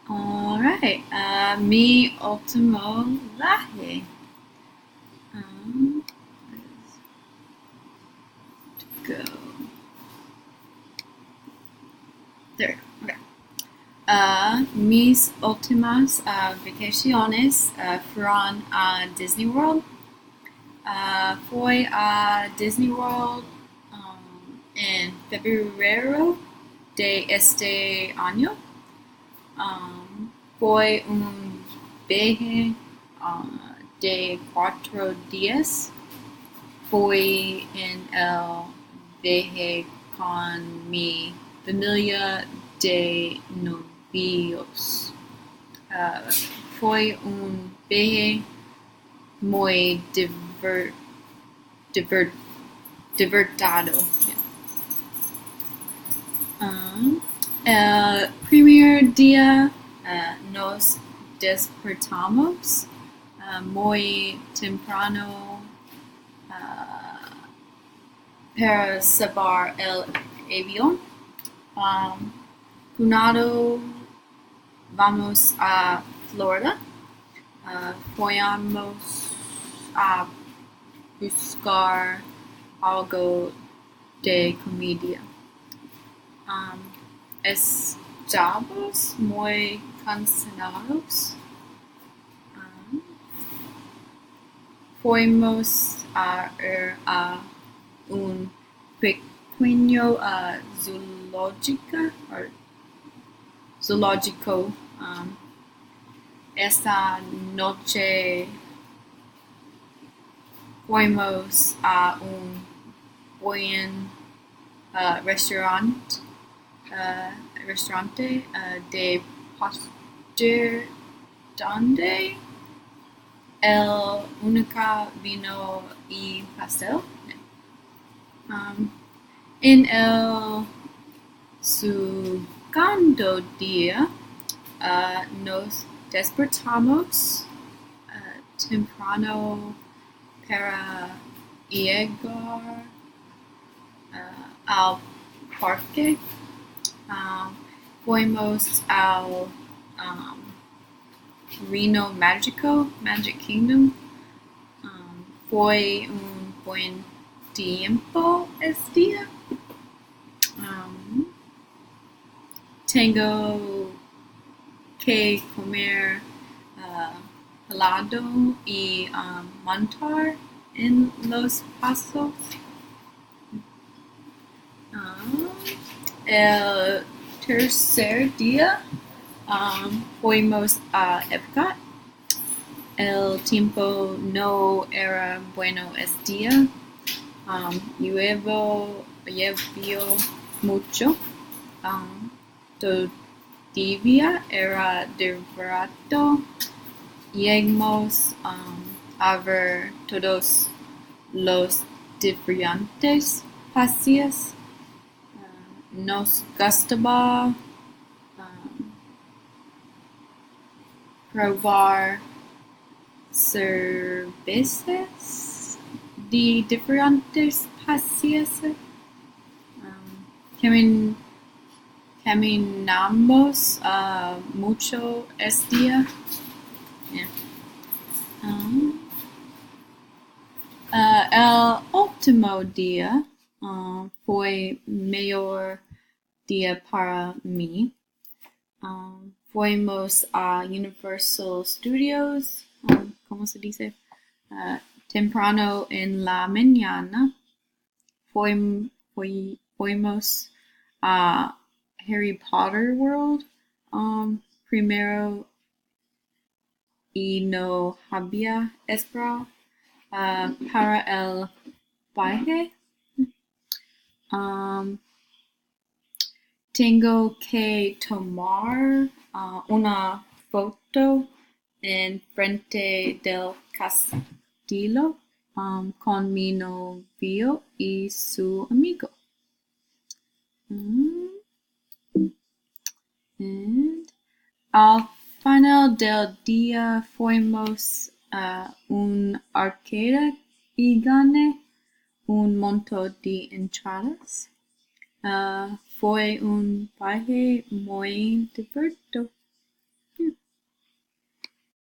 Alright, mi último viaje. Let's go there. Okay. Mis últimas vacaciones fueron a Disney World. Fui a Disney World en febrero de este año. Fue un viaje de 4 días. Fui en el viaje con mi familia de novios. Fue un viaje muy diver, divertido. El primer día nos despertamos muy temprano para saber el avión. Junado vamos a Florida. Fuimos a buscar algo de comida. Estamos muy cansados. Fuimos a ir a un pequeño zoológico esta noche. Fuimos a un buen restaurante de postre donde el único vino y pastel. En el segundo día nos despertamos temprano para llegar al parque. Fuimos al Reino Mágico, Magic Kingdom. Fue un buen tiempo este día. Tengo que comer helado y montar en los pasos. El tercer día fuimos a Epcot. El tiempo no era bueno este día. Llovió mucho. Todavía era divertido. Llegamos a ver todos los diferentes paseos. Nos gustaba probar cervezas de diferentes países. Caminamos mucho este día. Yeah. El último día fue mejor día para mí. Fuimos a Universal Studios, ¿cómo se dice? Temprano en la mañana. Fuimos a Harry Potter World primero y no había esperado para el viaje. Tengo que tomar una foto en frente del castillo con mi novio y su amigo. And al final del día fuimos a un arcade y gané un montón de entradas. Fue un viaje muy divertido.